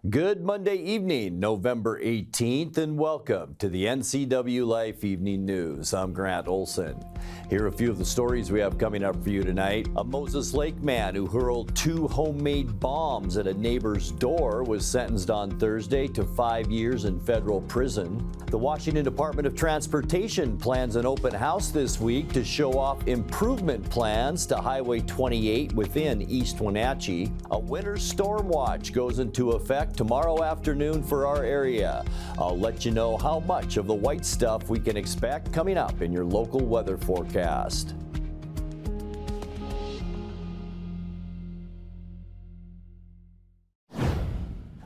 Good Monday evening, November 18th, and welcome to the NCWLIFE Evening News. I'm Grant Olson. Here are a few of the stories we have coming up for you tonight. A Moses Lake man who hurled 2 homemade bombs at a neighbor's door was sentenced on Thursday to 5 years in federal prison. The Washington Department of Transportation plans an open house this week to show off improvement plans to Highway 28 within East Wenatchee. A winter storm watch goes into effect tomorrow afternoon for our area. I'll let you know how much of the white stuff we can expect coming up in your local weather forecast.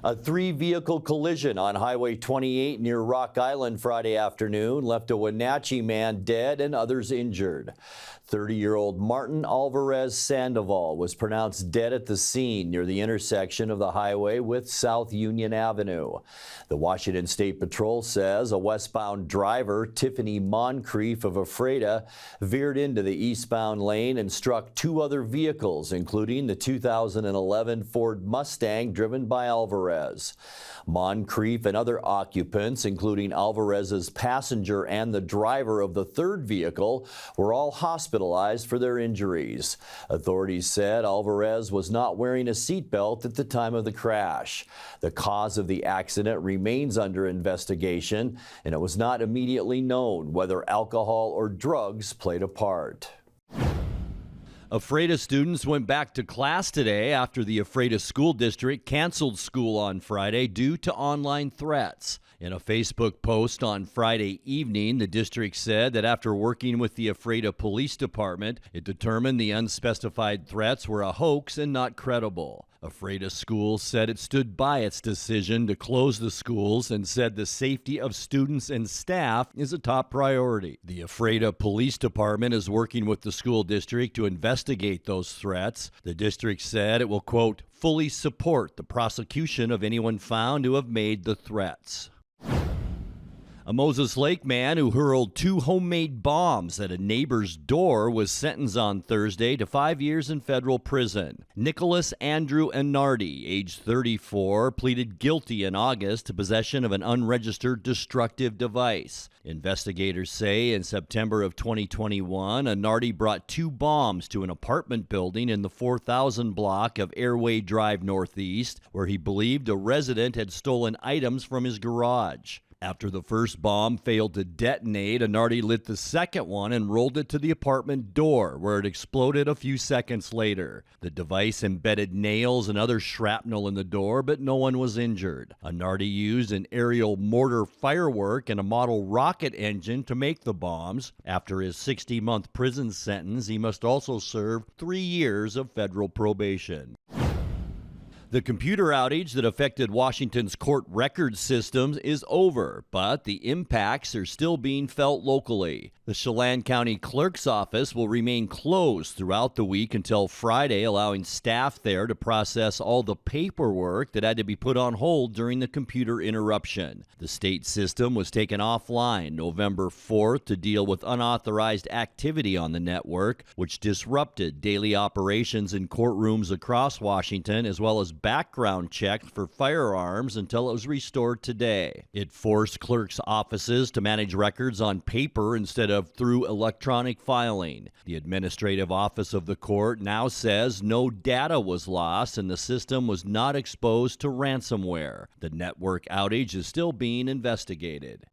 A 3-vehicle collision on Highway 28 near Rock Island Friday afternoon left a Wenatchee man dead and others injured. 30-year-old Martin Alvarez Sandoval was pronounced dead at the scene near the intersection of the highway with South Union Avenue. The Washington State Patrol says a westbound driver, Tiffany Moncrief of Ephrata, veered into the eastbound lane and struck 2 other vehicles, including the 2011 Ford Mustang driven by Alvarez. Moncrief and other occupants, including Alvarez's passenger and the driver of the 3rd vehicle, were all hospitalized for their injuries. Authorities said Alvarez was not wearing a seatbelt at the time of the crash. The cause of the accident remains under investigation, and it was not immediately known whether alcohol or drugs played a part. Ephrata students went back to class today after the Ephrata School District canceled school on Friday due to online threats. In a Facebook post on Friday evening, the district said that after working with the Ephrata Police Department, it determined the unspecified threats were a hoax and not credible. Ephrata School said it stood by its decision to close the schools and said the safety of students and staff is a top priority. The Ephrata Police Department is working with the school district to investigate those threats. The district said it will, quote, fully support the prosecution of anyone found to have made the threats. A Moses Lake man who hurled 2 homemade bombs at a neighbor's door was sentenced on Thursday to 5 years in federal prison. Nicholas Andrew Anardi, age 34, pleaded guilty in August to possession of an unregistered destructive device. Investigators say in September of 2021, Anardi brought 2 bombs to an apartment building in the 4000 block of Airway Drive Northeast, where he believed a resident had stolen items from his garage. After the first bomb failed to detonate, Anardi lit the second one and rolled it to the apartment door, where it exploded a few seconds later. The device embedded nails and other shrapnel in the door, but no one was injured. Anardi used an aerial mortar firework and a model rocket engine to make the bombs. After his 60-month prison sentence, he must also serve 3 years of federal probation. The computer outage that affected Washington's court record systems is over, but the impacts are still being felt locally. The Chelan County Clerk's Office will remain closed throughout the week until Friday, allowing staff there to process all the paperwork that had to be put on hold during the computer interruption. The state system was taken offline November 4th to deal with unauthorized activity on the network, which disrupted daily operations in courtrooms across Washington, as well as background checks for firearms until it was restored today. It forced clerks' offices to manage records on paper instead of through electronic filing. The administrative office of the court now says no data was lost and the system was not exposed to ransomware. The network outage is still being investigated.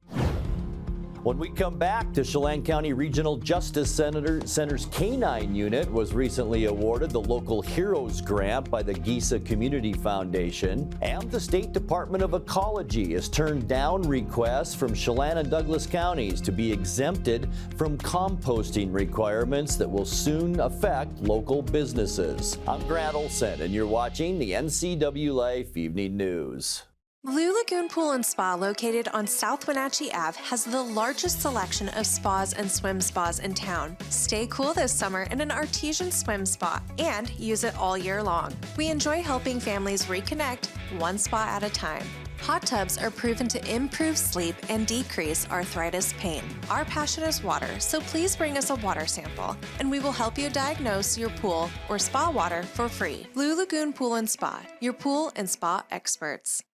When we come back, the Chelan County Regional Justice Center's K-9 unit was recently awarded the Local Heroes Grant by the Giza Community Foundation, and the State Department of Ecology has turned down requests from Chelan and Douglas counties to be exempted from composting requirements that will soon affect local businesses. I'm Grant Olson, and you're watching the NCWLIFE Evening News. Blue Lagoon Pool and Spa, located on South Wenatchee Ave, has the largest selection of spas and swim spas in town. Stay cool this summer in an artesian swim spa and use it all year long. We enjoy helping families reconnect one spa at a time. Hot tubs are proven to improve sleep and decrease arthritis pain. Our passion is water, so please bring us a water sample, and we will help you diagnose your pool or spa water for free. Blue Lagoon Pool and Spa, your pool and spa experts.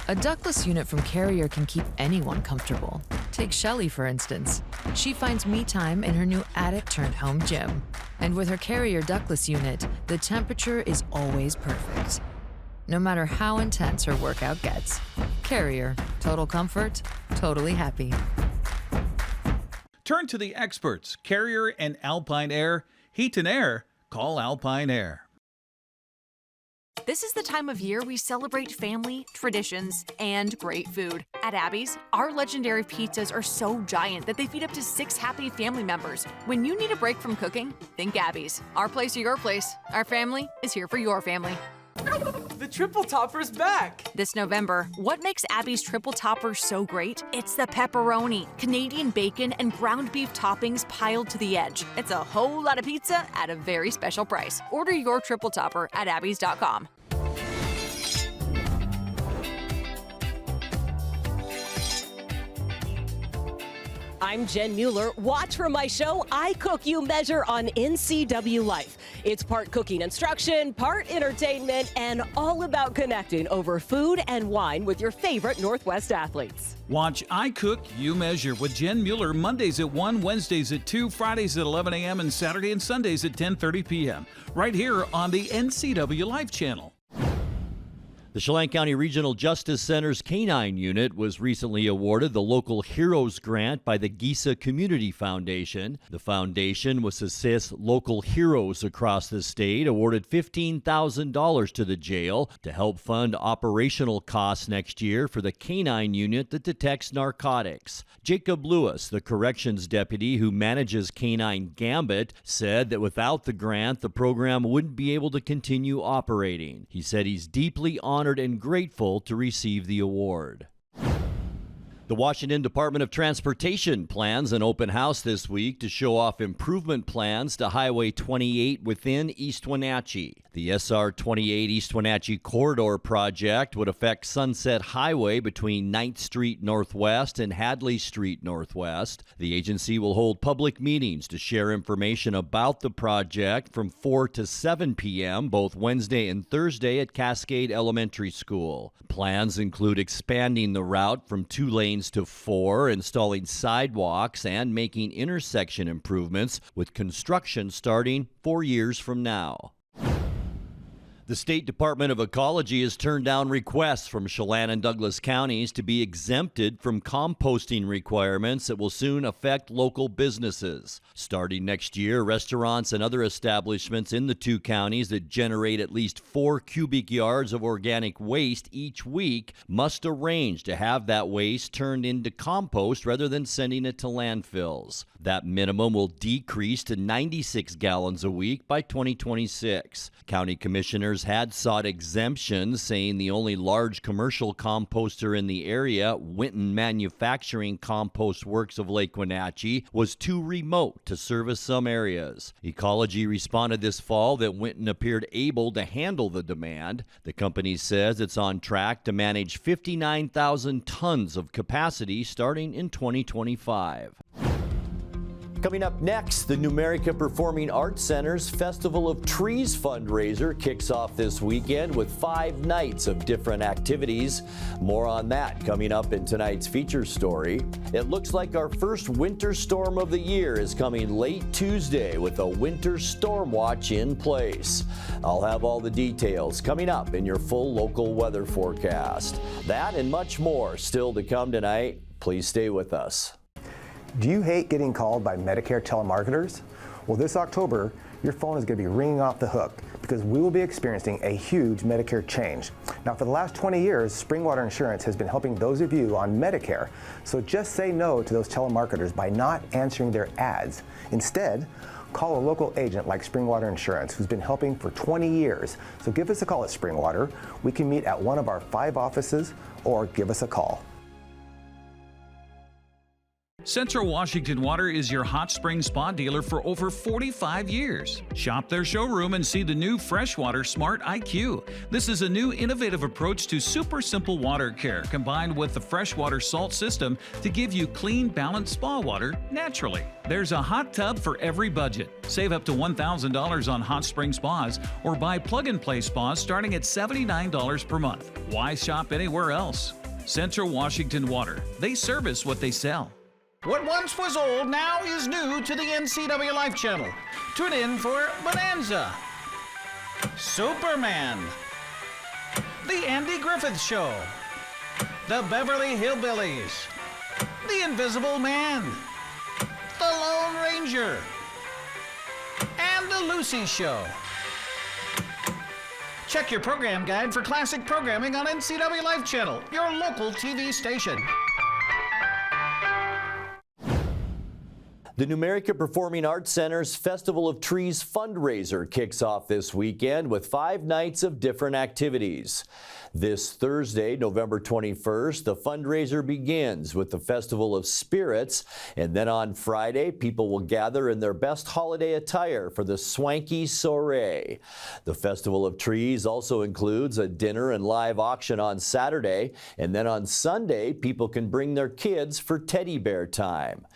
A ductless unit from Carrier can keep anyone comfortable. Take Shelly, for instance. She finds me time in her new attic-turned-home gym. And with her Carrier ductless unit, the temperature is always perfect, no matter how intense her workout gets. Carrier. Total comfort, totally happy. Turn to the experts, Carrier and Alpine Air. Heat and air, call Alpine Air. This is the time of year we celebrate family, traditions, and great food. At Abby's, our legendary pizzas are so giant that they feed up to 6 happy family members. When you need a break from cooking, think Abby's. Our place or your place. Our family is here for your family. The Triple Topper's back! This November, what makes Abby's Triple Topper so great? It's the pepperoni, Canadian bacon, and ground beef toppings piled to the edge. It's a whole lot of pizza at a very special price. Order your Triple Topper at abbys.com. I'm Jen Mueller. Watch for my show, I Cook, You Measure on NCWLIFE. It's part cooking instruction, part entertainment, and all about connecting over food and wine with your favorite Northwest athletes. Watch I Cook, You Measure with Jen Mueller Mondays at 1, Wednesdays at 2, Fridays at 11 a.m., and Saturday and Sundays at 10:30 p.m. right here on the NCWLIFE channel. The Chelan County Regional Justice Center's Canine Unit was recently awarded the Local Heroes Grant by the Gisa Community Foundation. The foundation, which assists local heroes across the state, awarded $15,000 to the jail to help fund operational costs next year for the Canine Unit that detects narcotics. Jacob Lewis, the corrections deputy who manages Canine Gambit, said that without the grant, the program wouldn't be able to continue operating. He said he's deeply honored and grateful to receive the award. The Washington Department of Transportation plans an open house this week to show off improvement plans to Highway 28 within East Wenatchee. The SR28 East Wenatchee Corridor project would affect Sunset Highway between 9th Street Northwest and Hadley Street Northwest. The agency will hold public meetings to share information about the project from 4 to 7 p.m. both Wednesday and Thursday at Cascade Elementary School. Plans include expanding the route from 2 lanes to 4, installing sidewalks, and making intersection improvements, with construction starting 4 years from now. The State Department of Ecology has turned down requests from Chelan and Douglas counties to be exempted from composting requirements that will soon affect local businesses. Starting next year, restaurants and other establishments in the 2 counties that generate at least 4 cubic yards of organic waste each week must arrange to have that waste turned into compost rather than sending it to landfills. That minimum will decrease to 96 gallons a week by 2026. County commissioners had sought exemptions, saying the only large commercial composter in the area, Winton Manufacturing Compost Works of Lake Wenatchee, was too remote to service some areas. Ecology responded this fall that Winton appeared able to handle the demand. The company says it's on track to manage 59,000 tons of capacity starting in 2025. Coming up next, the Numerica Performing Arts Center's Festival of Trees fundraiser kicks off this weekend with 5 nights of different activities. More on that coming up in tonight's feature story. It looks like our first winter storm of the year is coming late Tuesday with a winter storm watch in place. I'll have all the details coming up in your full local weather forecast. That and much more still to come tonight. Please stay with us. Do you hate getting called by Medicare telemarketers? Well, this October, your phone is going to be ringing off the hook because we will be experiencing a huge Medicare change. Now, for the last 20 years, Springwater Insurance has been helping those of you on Medicare. So just say no to those telemarketers by not answering their ads. Instead, call a local agent like Springwater Insurance, who's been helping for 20 years. So give us a call at Springwater. We can meet at one of our 5 offices or give us a call. Central Washington Water is your hot spring spa dealer for over 45 years. Shop their showroom and see the new Freshwater Smart IQ. This is a new innovative approach to super simple water care combined with the freshwater salt system to give you clean, balanced spa water naturally. There's a hot tub for every budget. Save up to $1,000 on hot spring spas or buy plug-and-play spas starting at $79 per month. Why shop anywhere else? Central Washington Water. They service what they sell. What once was old now is new to the NCWLIFE channel. Tune in for Bonanza, Superman, The Andy Griffith Show, The Beverly Hillbillies, The Invisible Man, The Lone Ranger, and The Lucy Show. Check your program guide for classic programming on NCWLIFE channel, your local TV station. The Numerica Performing Arts Center's Festival of Trees fundraiser kicks off this weekend with 5 nights of different activities. This Thursday, November 21st, the fundraiser begins with the Festival of Spirits, and then on Friday, people will gather in their best holiday attire for the Swanky Soiree. The Festival of Trees also includes a dinner and live auction on Saturday, and then on Sunday, people can bring their kids for teddy bear time.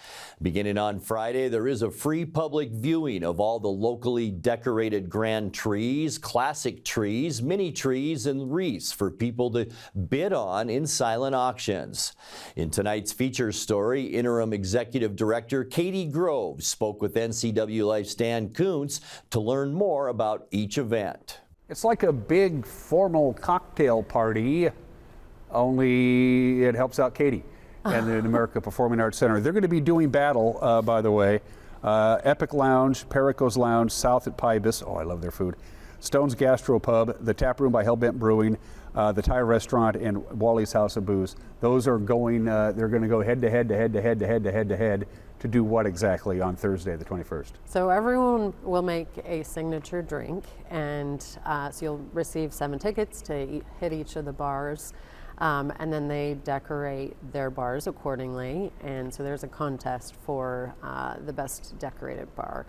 Beginning on Friday, there is a free public viewing of all the locally decorated grand trees, classic trees, mini trees, and wreaths for people to bid on in silent auctions. In tonight's feature story, Interim Executive Director Katie Grove spoke with NCWLIFE Stan Kuntz to learn more about each event. It's like a big formal cocktail party, only it helps out Katie and the Numerica Performing Arts Center. They're going to be doing battle, by the way. Epic Lounge, Perico's Lounge, South at Pybus. Oh, I love their food. Stone's Gastro Pub, the Tap Room by Hellbent Brewing, the Thai Restaurant, and Wally's House of Booze. Those are going, they're going to go head to head to head to head to head to head to head to do what exactly on Thursday, the 21st? So everyone will make a signature drink, and so you'll receive 7 tickets to hit each of the bars. And then they decorate their bars accordingly, and so there's a contest for the best decorated bar.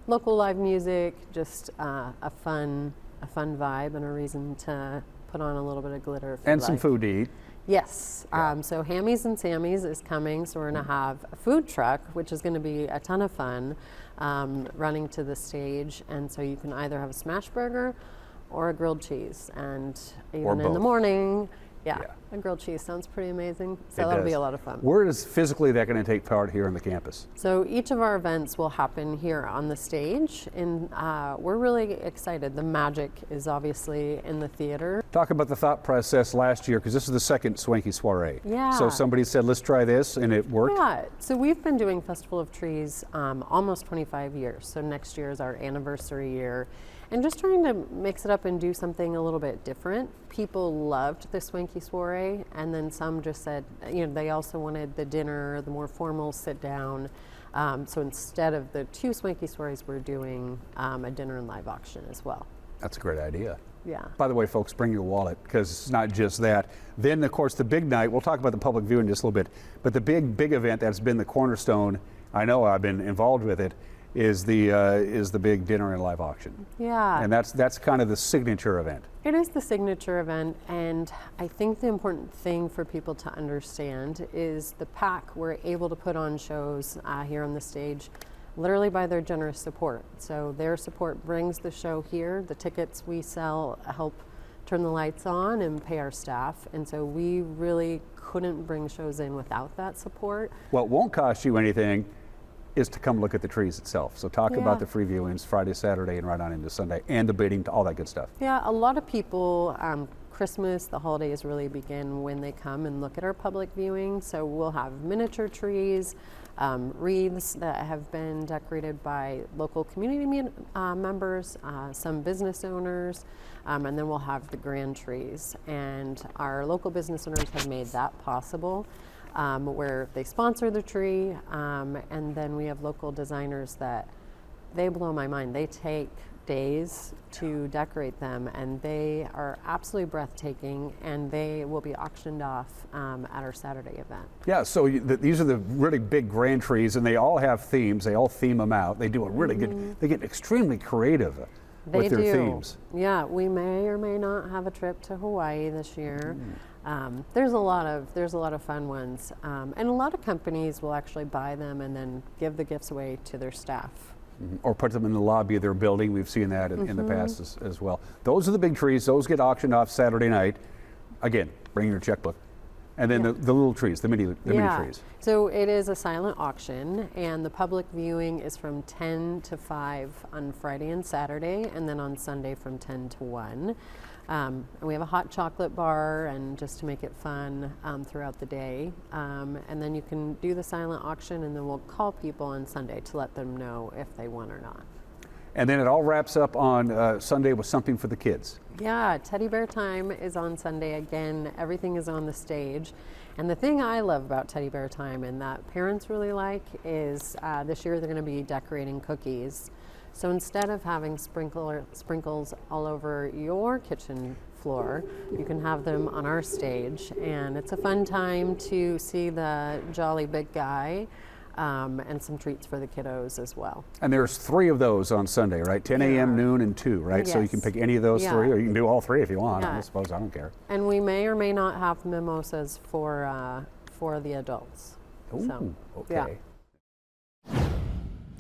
Local live music, just a fun vibe and a reason to put on a little bit of glitter. And some food to eat. Yes, so Hammies and Sammy's is coming, so we're going to have a food truck, which is going to be a ton of fun, running to the stage, and so you can either have a smash burger or a grilled cheese, and even in the morning, a grilled cheese sounds pretty amazing, so that'll be a lot of fun. Where is physically that going to take part here on the campus? So each of our events will happen here on the stage, and we're really excited. The magic is obviously in the theater. Talk about the thought process last year, because this is the second Swanky Soiree. Yeah. So somebody said, let's try this, and it worked? Yeah, so we've been doing Festival of Trees almost 25 years, so next year is our anniversary year. And just trying to mix it up and do something a little bit different. People loved the Swanky Soiree, and then some just said, they also wanted the dinner, the more formal sit down. So instead of the 2 Swanky Soirees, we're doing a dinner and live auction as well. That's a great idea. Yeah. By the way, folks, bring your wallet, because it's not just that. Then, of course, the big night, we'll talk about the public viewing in just a little bit, but the big event that's been the cornerstone, I know I've been involved with it, is the big dinner and live auction. Yeah. And that's kind of the signature event. It is the signature event, and I think the important thing for people to understand is the PAC were able to put on shows here on the stage literally by their generous support. So their support brings the show here. The tickets we sell help turn the lights on and pay our staff, and so we really couldn't bring shows in without that support. What won't cost you anything is to come look at the trees itself. So talk about the free viewings Friday, Saturday, and right on into Sunday, and the bidding, all that good stuff. Yeah, a lot of people, Christmas, the holidays really begin when they come and look at our public viewing. So we'll have miniature trees, wreaths that have been decorated by local community members, some business owners, and then we'll have the grand trees. And our local business owners have made that possible. Where they sponsor the tree, and then we have local designers that they blow my mind. They take days to decorate them, and they are absolutely breathtaking, and they will be auctioned off at our Saturday event. Yeah, so these are the really big grand trees, and they all have themes. They all theme them out. They do a really good, they get extremely creative with their themes. Yeah, we may or may not have a trip to Hawaii this year. There's a lot of fun ones, and a lot of companies will actually buy them and then give the gifts away to their staff. Or put them in the lobby of their building. We've seen that in the past as well. Those are the big trees. Those get auctioned off Saturday night. Again, bring your checkbook. And then the little trees, the mini trees. So it is a silent auction, and the public viewing is from 10 to 5 on Friday and Saturday, and then on Sunday from 10 to 1. And we have a hot chocolate bar, and just to make it fun throughout the day. And then you can do the silent auction, and then we'll call people on Sunday to let them know if they won or not. And then it all wraps up on Sunday with something for the kids. Yeah, Teddy Bear Time is on Sunday again. Everything is on the stage. And the thing I love about Teddy Bear Time and that parents really like is this year they're going to be decorating cookies. So instead of having sprinkles all over your kitchen floor, you can have them on our stage. And it's a fun time to see the jolly big guy. And some treats for the kiddos as well. And there's 3 of those on Sunday, right? 10 a.m., noon, and 2, right? Yes. So you can pick any of those 3, or you can do all 3 if you want. I suppose, I don't care. And we may or may not have mimosas for the adults. Ooh, so, okay. Yeah.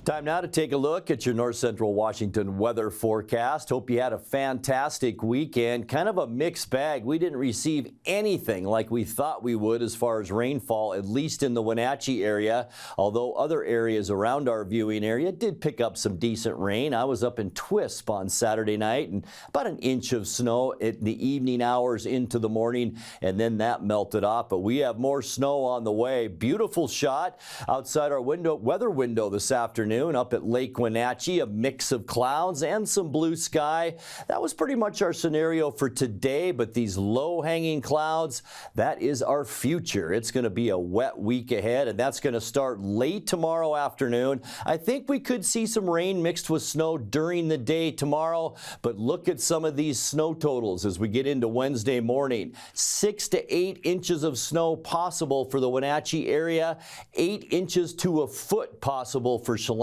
Time now to take a look at your North Central Washington weather forecast. Hope you had a fantastic weekend. Kind of a mixed bag. We didn't receive anything like we thought we would as far as rainfall, at least in the Wenatchee area, although other areas around our viewing area did pick up some decent rain. I was up in Twisp on Saturday night, and about an inch of snow in the evening hours into the morning, and then that melted off. But we have more snow on the way. Beautiful shot outside our weather window this afternoon. Up at Lake Wenatchee, a mix of clouds and some blue sky. That was pretty much our scenario for today, but these low-hanging clouds, that is our future. It's going to be a wet week ahead, and that's going to start late tomorrow afternoon. I think we could see some rain mixed with snow during the day tomorrow, but look at some of these snow totals as we get into Wednesday morning. 6 to 8 inches of snow possible for the Wenatchee area, 8 inches to a foot possible for Chelan.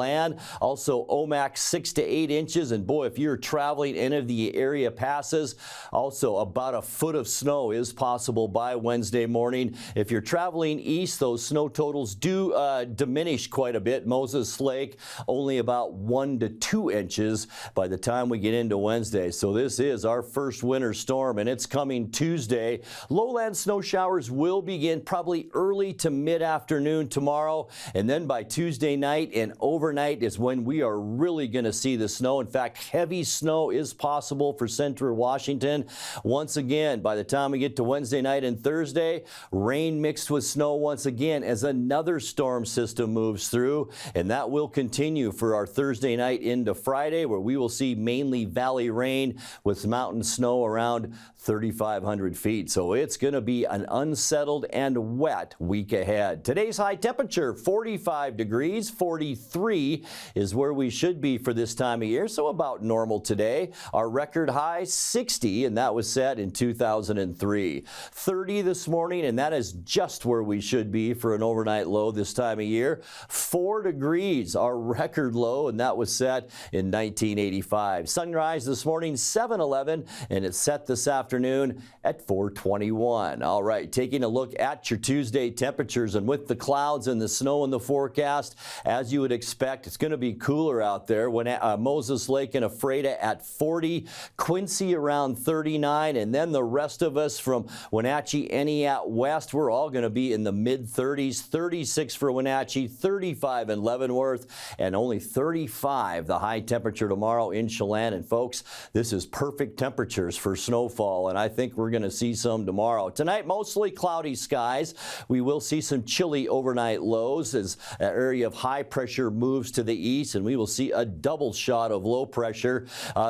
Also Omak 6 to 8 inches, and boy, if you're traveling any of the area passes, also about a foot of snow is possible by Wednesday morning. If you're traveling east, those snow totals do diminish quite a bit. Moses Lake only about 1 to 2 inches by the time we get into Wednesday. So this is our first winter storm, and it's coming Tuesday. Lowland snow showers will begin probably early to mid-afternoon tomorrow, and then by Tuesday night and overnight is when we are really going to see the snow. In fact, heavy snow is possible for central Washington. Once again, by the time we get to Wednesday night and Thursday, rain mixed with snow once again as another storm system moves through, and that will continue for our Thursday night into Friday, where we will see mainly valley rain with mountain snow around 3,500 feet. So it's going to be an unsettled and wet week ahead. Today's high temperature, 45 degrees, 43 is where we should be for this time of year, so about normal today. Our record high, 60, and that was set in 2003. 30 this morning, and that is just where we should be for an overnight low this time of year. 4 degrees, our record low, and that was set in 1985. Sunrise this morning, 7:11, and it's set this afternoon at 4:21. All right, taking a look at your Tuesday temperatures, and with the clouds and the snow in the forecast, as you would expect, it's going to be cooler out there. When Moses Lake and Ephrata at 40, Quincy around 39, and then the rest of us from Wenatchee, Eniat West, we're all going to be in the mid-30s. 36 for Wenatchee, 35 in Leavenworth, and only 35 the high temperature tomorrow in Chelan. And folks, this is perfect temperatures for snowfall, and I think we're going to see some tomorrow. Tonight, mostly cloudy skies. We will see some chilly overnight lows as an area of high pressure moves moves to the east, and we will see a double shot of low pressure.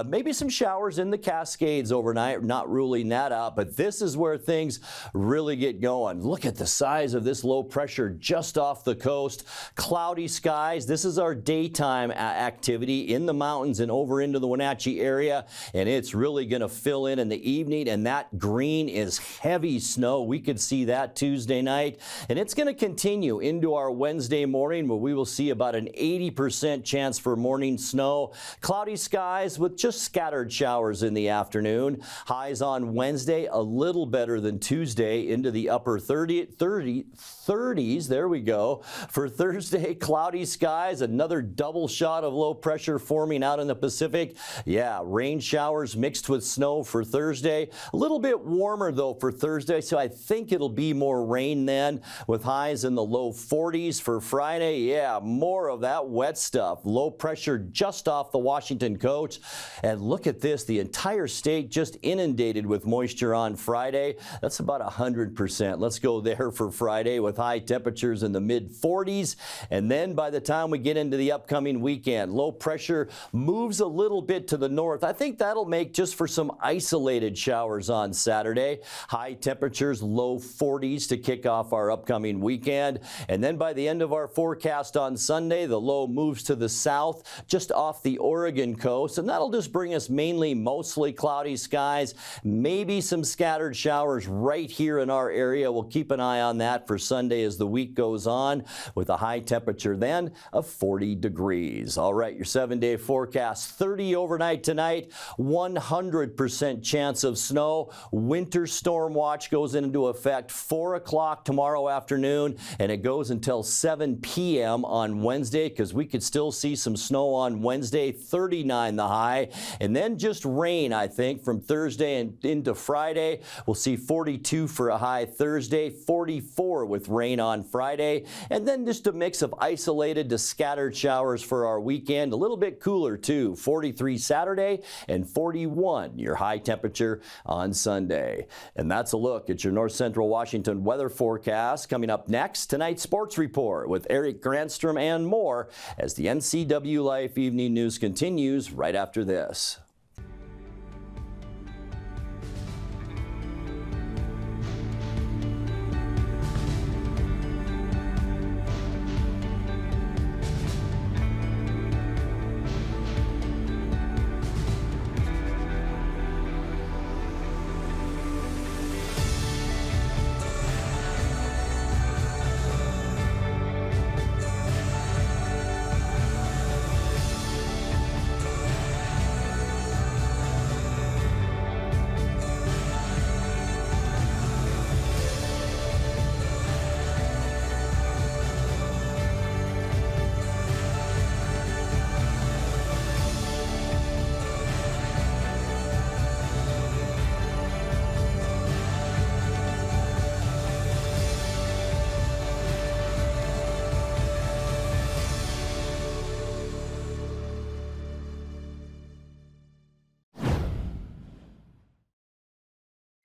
Maybe some showers in the Cascades overnight, not ruling that out, but this is where things really get going. Look at the size of this low pressure just off the coast. Cloudy skies. This is our daytime activity in the mountains and over into the Wenatchee area, and it's really going to fill in the evening, and that green is heavy snow. We could see that Tuesday night, and it's going to continue into our Wednesday morning, where we will see about an 80% chance for morning snow. Cloudy skies with just scattered showers in the afternoon. Highs on Wednesday a little better than Tuesday, into the upper 30s. There we go. For Thursday, cloudy skies, another double shot of low pressure forming out in the Pacific. Yeah, rain showers mixed with snow for Thursday. A little bit warmer though for Thursday, so I think it'll be more rain then, with highs in the low 40s for Friday. Yeah, more of that wet stuff. Low pressure just off the Washington coast. And look at this, the entire state just inundated with moisture on Friday. That's about 100%. Let's go there for Friday, with high temperatures in the mid 40s. And then by the time we get into the upcoming weekend, low pressure moves a little bit to the north. I think that'll make just for some isolated showers on Saturday. High temperatures, low 40s to kick off our upcoming weekend. And then by the end of our forecast on Sunday, the low moves to the south, just off the Oregon coast, and that'll just bring us mainly mostly cloudy skies, maybe some scattered showers right here in our area. We'll keep an eye on that for Sunday as the week goes on, with a high temperature then of 40 degrees. All right, your 7-day forecast: 30 overnight tonight, 100% chance of snow. Winter storm watch goes into effect 4 o'clock tomorrow afternoon, and it goes until 7 p.m. on Wednesday, because we could still see some snow on Wednesday. 39 the high, and then just rain, I think, from Thursday and into Friday. We'll see 42 for a high Thursday, 44 with rain on Friday, and then just a mix of isolated to scattered showers for our weekend. A little bit cooler too, 43 Saturday and 41 your high temperature on Sunday. And that's a look at your North Central Washington weather forecast. Coming up next, tonight's sports report with Eric Granstrom and more, as the NCWLIFE Evening News continues right after this.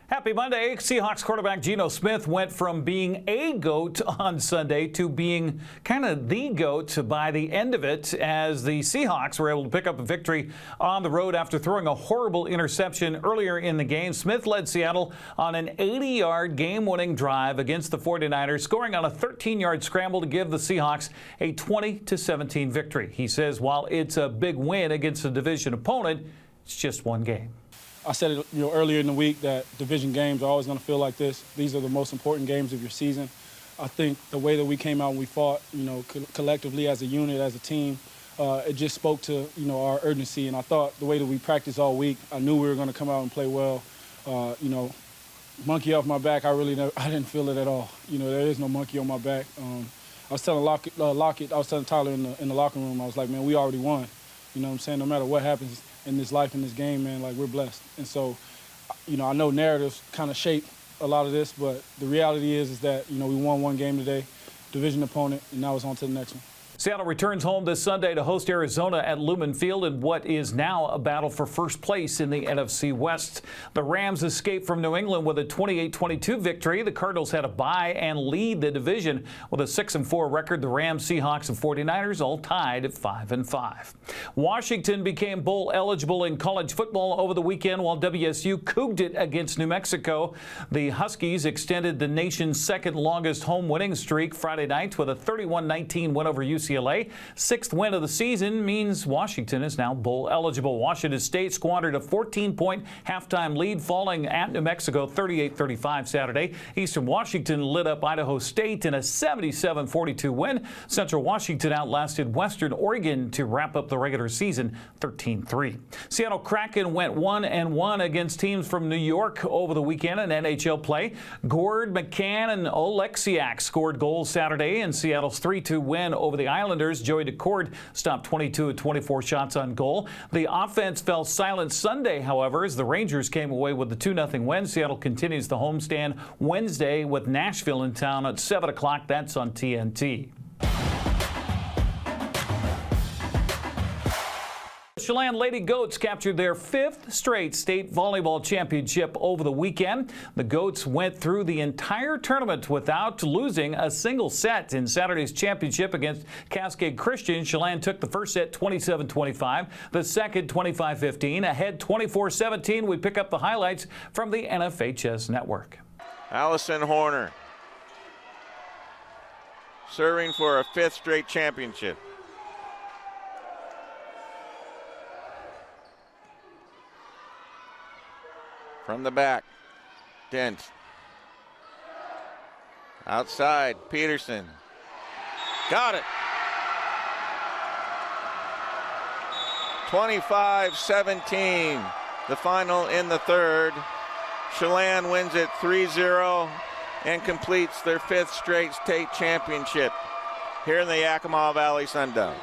Happy Monday. Seahawks quarterback Geno Smith went from being a GOAT on Sunday to being kind of the GOAT by the end of it, as the Seahawks were able to pick up a victory on the road after throwing a horrible interception earlier in the game. Smith led Seattle on an 80-yard game-winning drive against the 49ers, scoring on a 13-yard scramble to give the Seahawks a 20-17 victory. He says while it's a big win against a division opponent, it's just one game. I said it earlier in the week that division games are always going to feel like this. These are the most important games of your season. I think the way that we came out and we fought, collectively as a unit, as a team, it just spoke to, our urgency. And I thought the way that we practiced all week, I knew we were going to come out and play well. Monkey off my back, I didn't feel it at all. There is no monkey on my back. I was telling Lockett, I was telling Tyler in the locker room, I was like, man, we already won. You know what I'm saying? No matter what happens in this life, in this game, man, like, we're blessed. And so, I know narratives kind of shape a lot of this, but the reality is that, we won one game today, division opponent, and now it's on to the next one. Seattle returns home this Sunday to host Arizona at Lumen Field in what is now a battle for first place in the NFC West. The Rams escaped from New England with a 28-22 victory. The Cardinals had a bye and lead the division with a 6-4 record. The Rams, Seahawks, and 49ers all tied at 5-5. Washington became bowl eligible in college football over the weekend while WSU couged it against New Mexico. The Huskies extended the nation's second longest home winning streak Friday night with a 31-19 win over UCLA. Sixth win of the season means Washington is now bowl eligible. Washington State squandered a 14-point halftime lead, falling at New Mexico 38-35 Saturday. Eastern Washington lit up Idaho State in a 77-42 win. Central Washington outlasted Western Oregon to wrap up the regular season 13-3. Seattle Kraken went 1-1 against teams from New York over the weekend in NHL play. Gord, McCann, and Oleksiak scored goals Saturday in Seattle's 3-2 win over the Islanders. Joey DeCord stopped 22 of 24 shots on goal. The offense fell silent Sunday, however, as the Rangers came away with the 2-0 win. Seattle continues the homestand Wednesday with Nashville in town at 7 o'clock. That's on TNT. Chelan Lady Goats captured their 5th straight state volleyball championship over the weekend. The Goats went through the entire tournament without losing a single set in Saturday's championship against Cascade Christian. Chelan took the first set 27-25, the second 25-15, ahead 24-17. We pick up the highlights from the NFHS network. Allison Horner serving for a 5th straight championship. From the back, Dent. Outside, Peterson. Got it. 25-17, the final in the third. Chelan wins it 3-0 and completes their 5th straight state championship here in the Yakima Valley Sundowns.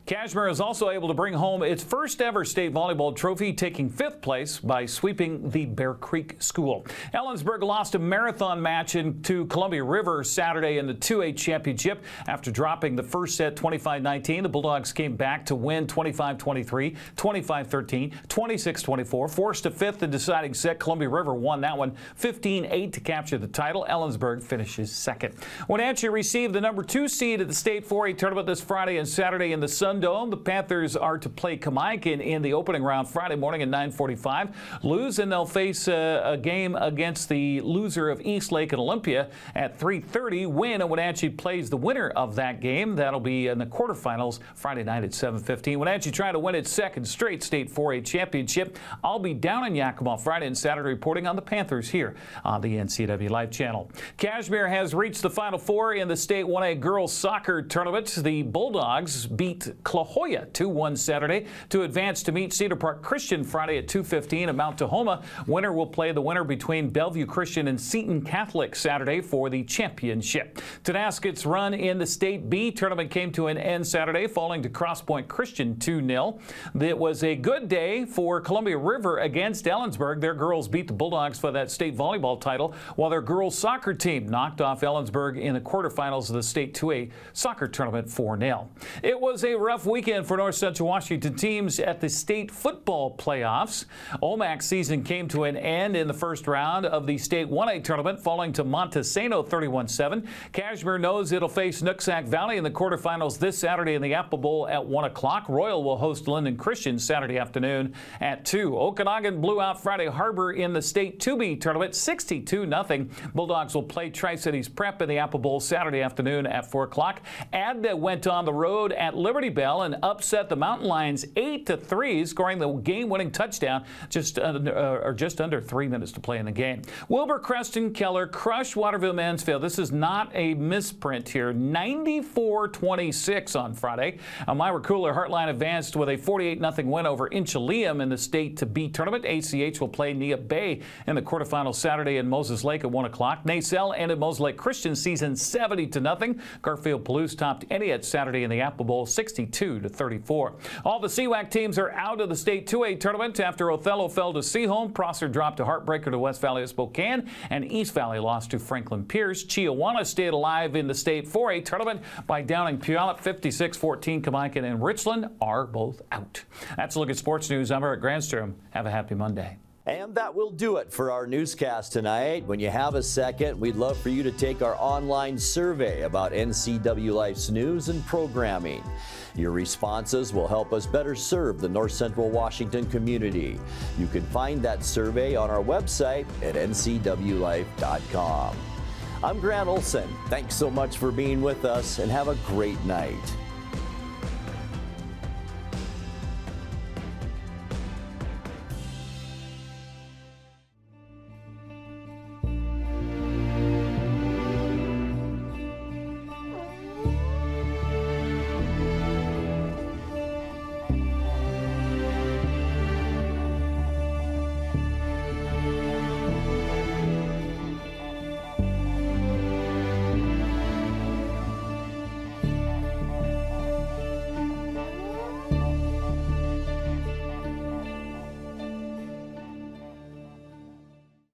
Kashmir is also able to bring home its first ever state volleyball trophy, taking 5th place by sweeping the Bear Creek School. Ellensburg lost a marathon match to Columbia River Saturday in the 2A championship. After dropping the first set 25-19, the Bulldogs came back to win 25-23, 25-13, 26-24, forced a 5th and deciding set. Columbia River won that one 15-8 to capture the title. Ellensburg finishes second. Wenatchee received the number 2 seed at the state 4A tournament this Friday and Saturday in the Sun Dome. The Panthers are to play Kamaikan in the opening round Friday morning at 9:45. Lose and they'll face a game against the loser of Eastlake and Olympia at 3:30. Win and Wenatchee plays the winner of that game. That'll be in the quarterfinals Friday night at 7:15. Wenatchee trying to win its second straight state 4A championship. I'll be down in Yakima Friday and Saturday reporting on the Panthers here on the NCWLIFE channel. Kashmir has reached the Final Four in the state 1A girls soccer tournament. The Bulldogs beat La Jolla 2-1 Saturday to advance to meet Cedar Park Christian Friday at 2:15 at Mount Tahoma. Winner will play the winner between Bellevue Christian and Seton Catholic Saturday for the championship. Tenaskeet's run in the State B tournament came to an end Saturday, falling to Cross Point Christian 2-0. It was a good day for Columbia River against Ellensburg. Their girls beat the Bulldogs for that state volleyball title, while their girls soccer team knocked off Ellensburg in the quarterfinals of the State 2A soccer tournament 4-0. It was a rough weekend for North Central Washington teams at the state football playoffs. Omac's season came to an end in the first round of the state 1A tournament, falling to Montesano 31-7. Kashmir knows it'll face Nooksack Valley in the quarterfinals this Saturday in the Apple Bowl at 1 o'clock. Royal will host Linden Christian Saturday afternoon at 2. Okanagan blew out Friday Harbor in the state 2B tournament 62-0. Bulldogs will play Tri-Cities Prep in the Apple Bowl Saturday afternoon at 4 o'clock. Adda went on the road at Liberty Bell and upset the Mountain Lions 8-3, scoring the game-winning touchdown just under 3 minutes to play in the game. Wilbur Creston Keller crushed Waterville Mansfield. This is not a misprint here. 94-26 on Friday. Myra Cooler Heartline advanced with a 48-0 win over Inchelium in the State to B tournament. ACH will play Nia Bay in the quarterfinals Saturday in Moses Lake at 1 o'clock. Nacelle ended Moses Lake Christian season 70-0. Garfield Palouse topped Entiat Saturday in the Apple Bowl 62 42-34. All the CWAC teams are out of the state 2A tournament after Othello fell to Seaholm, Prosser dropped a heartbreaker to West Valley of Spokane, and East Valley lost to Franklin Pierce. Chiawana stayed alive in the state 4A tournament by downing Puyallup 56-14. Kamaikan and Richland are both out. That's a look at sports news. I'm Eric Granstrom. Have a happy Monday. And that will do it for our newscast tonight. When you have a second, we'd love for you to take our online survey about NCWLIFE's news and programming. Your responses will help us better serve the North Central Washington community. You can find that survey on our website at ncwlife.com. I'm Grant Olson. Thanks so much for being with us, and have a great night.